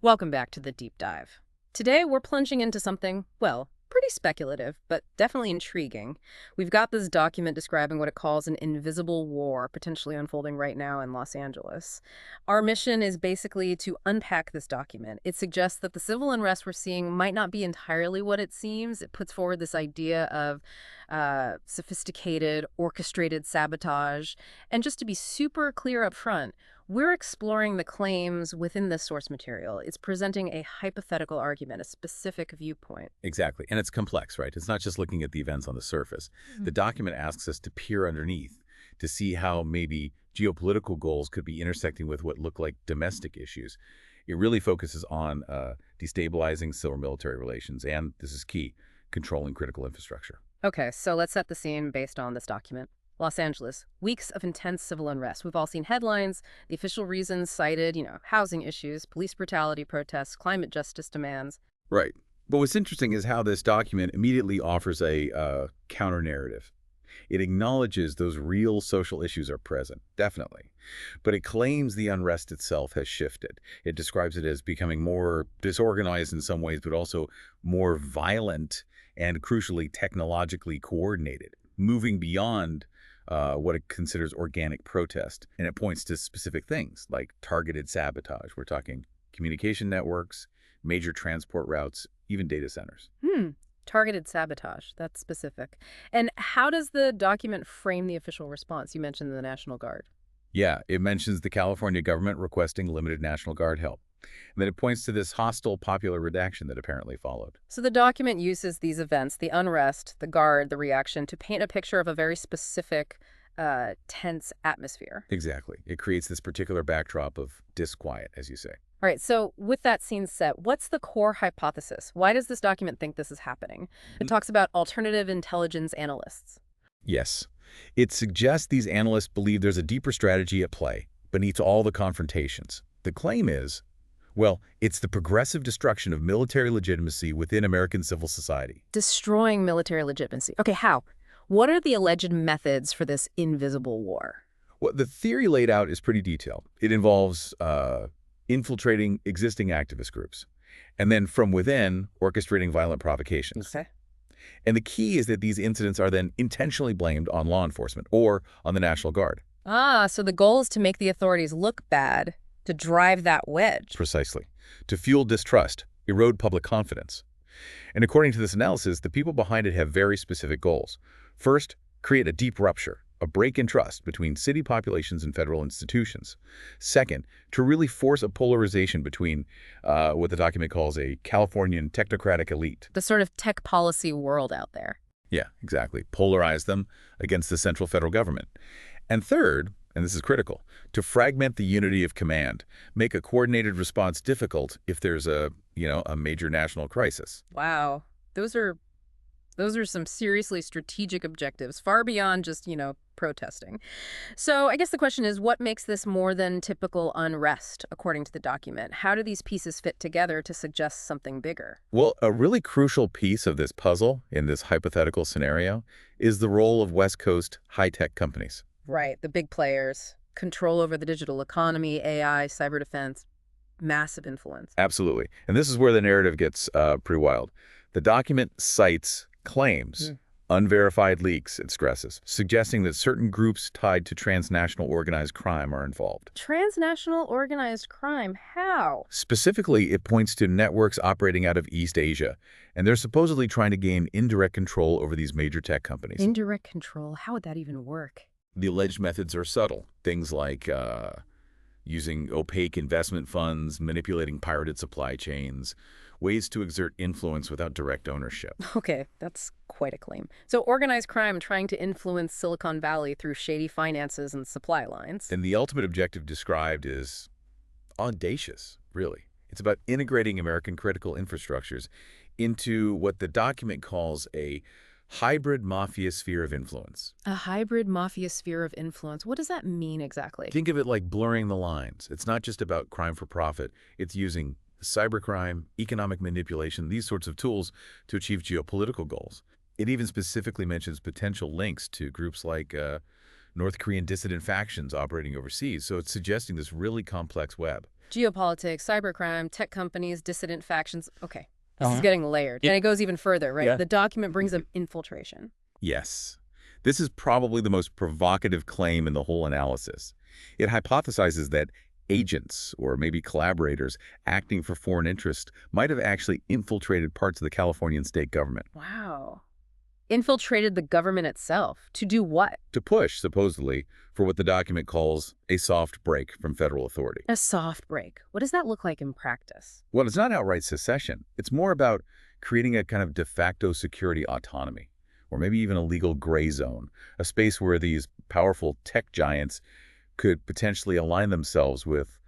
Welcome back to the deep dive. Today we're plunging into something, well, pretty speculative, but definitely intriguing. We've got this document describing what it calls an invisible war potentially unfolding right now in Los Angeles. Our mission is basically to unpack this document. It suggests that the civil unrest we're seeing might not be entirely what it seems. It puts forward this idea of sophisticated, orchestrated sabotage. And just to be super clear up front, we're exploring the claims within this source material. It's presenting a hypothetical argument, a specific viewpoint. Exactly. And it's complex, right? It's not just looking at the events on the surface. The document asks us to peer underneath to see how maybe geopolitical goals could be intersecting with what look like domestic issues. It really focuses on destabilizing civil military relations and, this is key, controlling critical infrastructure. Okay, so let's set the scene based on this document. Los Angeles, weeks of intense civil unrest. We've all seen headlines, the official reasons cited, housing issues, police brutality protests, climate justice demands. Right. But what's interesting is how this document immediately offers a counter-narrative. It acknowledges those real social issues are present, definitely. But it claims the unrest itself has shifted. It describes it as becoming more disorganized in some ways, but also more violent and, crucially, technologically coordinated, moving beyond what it considers organic protest. And it points to specific things like targeted sabotage. We're talking communication networks, major transport routes, even data centers. Targeted sabotage, that's specific. And how does the document frame the official response? You mentioned the National Guard. Yeah, it mentions the California government requesting limited National Guard help. And then it points to this hostile popular redaction that apparently followed. So the document uses these events, the unrest, the Guard, the reaction, to paint a picture of a very specific, tense atmosphere. Exactly. It creates this particular backdrop of disquiet, as you say. All right, so with that scene set, what's the core hypothesis? Why does this document think this is happening? It talks about alternative intelligence analysts. Yes. It suggests these analysts believe there's a deeper strategy at play beneath all the confrontations. The claim is, well, it's the progressive destruction of military legitimacy within American civil society. Destroying military legitimacy. Okay, how? What are the alleged methods for this invisible war? Well, the theory laid out is pretty detailed. It involves infiltrating existing activist groups, and then from within, orchestrating violent provocations. Okay. And the key is that these incidents are then intentionally blamed on law enforcement or on the National Guard. So the goal is to make the authorities look bad, to drive that wedge. Precisely. To fuel distrust, erode public confidence. And according to this analysis, the people behind it have very specific goals. First, create a deep rupture, a break in trust between city populations and federal institutions. Second, to really force a polarization between what the document calls a Californian technocratic elite. The sort of tech policy world out there. Yeah, exactly. Polarize them against the central federal government. And third, and this is critical, to fragment the unity of command, make a coordinated response difficult if there's a major national crisis. Wow. Those are some seriously strategic objectives, far beyond just, protesting. So I guess the question is, what makes this more than typical unrest, according to the document? How do these pieces fit together to suggest something bigger? Well, a really crucial piece of this puzzle in this hypothetical scenario is the role of West Coast high-tech companies. Right, the big players, control over the digital economy, AI, cyber defense, massive influence. Absolutely. And this is where the narrative gets pretty wild. The document cites claims, unverified leaks, it stresses, suggesting that certain groups tied to transnational organized crime are involved. Transnational organized crime? How? Specifically, it points to networks operating out of East Asia, and they're supposedly trying to gain indirect control over these major tech companies. Indirect control? How would that even work? The alleged methods are subtle. Things like using opaque investment funds, manipulating pirated supply chains, ways to exert influence without direct ownership. Okay, that's quite a claim. So organized crime trying to influence Silicon Valley through shady finances and supply lines. And the ultimate objective described is audacious, really. It's about integrating American critical infrastructures into what the document calls a hybrid mafia sphere of influence. A hybrid mafia sphere of influence. What does that mean exactly? Think of it like blurring the lines. It's not just about crime for profit. It's using cybercrime, economic manipulation, these sorts of tools to achieve geopolitical goals. It even specifically mentions potential links to groups like North Korean dissident factions operating overseas, so it's suggesting this really complex web. Geopolitics, cybercrime, tech companies, dissident factions. Okay, this is Uh-huh. getting layered. Yeah. And it goes even further, right? Yeah. The document brings up infiltration. Yes. This is probably the most provocative claim in the whole analysis. It hypothesizes that agents, or maybe collaborators, acting for foreign interest might have actually infiltrated parts of the Californian state government. Wow. Infiltrated the government itself. To do what? To push, supposedly, for what the document calls a soft break from federal authority. A soft break. What does that look like in practice? Well, it's not outright secession. It's more about creating a kind of de facto security autonomy, or maybe even a legal gray zone, a space where these powerful tech giants could potentially align themselves with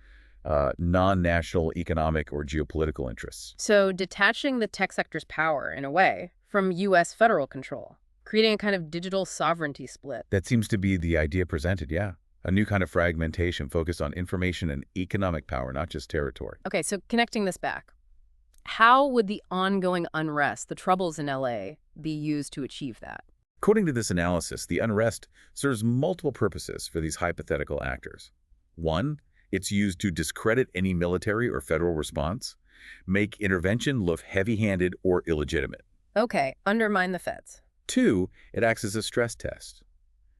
non-national economic or geopolitical interests. So detaching the tech sector's power, in a way, from U.S. federal control, creating a kind of digital sovereignty split. That seems to be the idea presented, yeah. A new kind of fragmentation focused on information and economic power, not just territory. Okay, so connecting this back, how would the ongoing unrest, the troubles in L.A., be used to achieve that? According to this analysis, the unrest serves multiple purposes for these hypothetical actors. One, it's used to discredit any military or federal response, make intervention look heavy-handed or illegitimate. Okay, undermine the feds. Two, it acts as a stress test.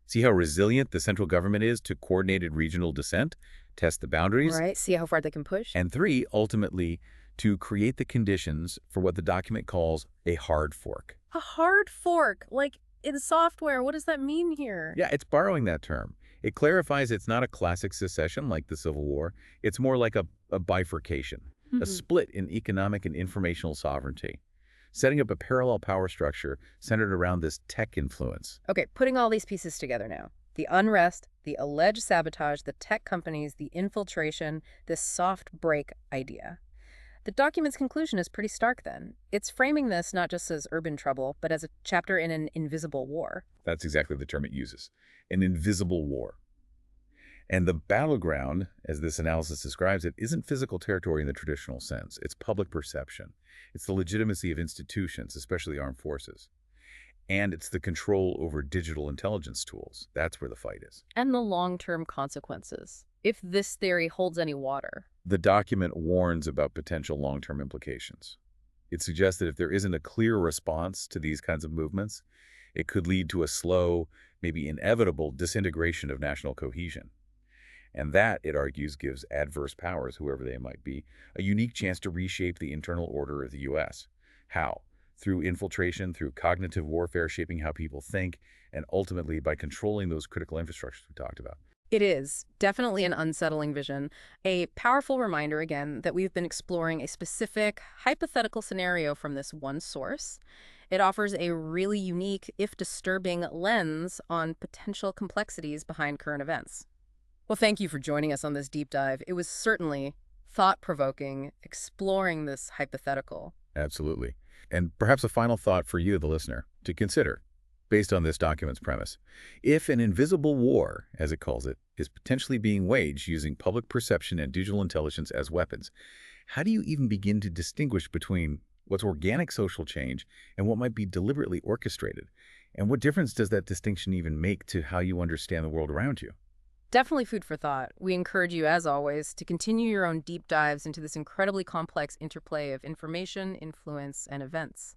See how resilient the central government is to coordinated regional dissent, test the boundaries. Right, see how far they can push? And three, ultimately, to create the conditions for what the document calls a hard fork. A hard fork, like in software. What does that mean here? Yeah, it's borrowing that term. It clarifies it's not a classic secession like the Civil War. It's more like a bifurcation, a split in economic and informational sovereignty, setting up a parallel power structure centered around this tech influence. Okay, putting all these pieces together now. The unrest, the alleged sabotage, the tech companies, the infiltration, this soft break idea. The document's conclusion is pretty stark then. It's framing this not just as urban trouble, but as a chapter in an invisible war. That's exactly the term it uses, an invisible war. And the battleground, as this analysis describes it, isn't physical territory in the traditional sense. It's public perception. It's the legitimacy of institutions, especially armed forces. And it's the control over digital intelligence tools. That's where the fight is. And the long-term consequences, if this theory holds any water. The document warns about potential long-term implications. It suggests that if there isn't a clear response to these kinds of movements, it could lead to a slow, maybe inevitable disintegration of national cohesion. And that, it argues, gives adverse powers, whoever they might be, a unique chance to reshape the internal order of the U.S. How? Through infiltration, through cognitive warfare shaping how people think, and ultimately by controlling those critical infrastructures we talked about. It is definitely an unsettling vision, a powerful reminder, again, that we've been exploring a specific hypothetical scenario from this one source. It offers a really unique, if disturbing, lens on potential complexities behind current events. Well, thank you for joining us on this deep dive. It was certainly thought-provoking, exploring this hypothetical. Absolutely. And perhaps a final thought for you, the listener, to consider, based on this document's premise. If an invisible war, as it calls it, is potentially being waged using public perception and digital intelligence as weapons, how do you even begin to distinguish between what's organic social change and what might be deliberately orchestrated? And what difference does that distinction even make to how you understand the world around you? Definitely food for thought. We encourage you, as always, to continue your own deep dives into this incredibly complex interplay of information, influence, and events.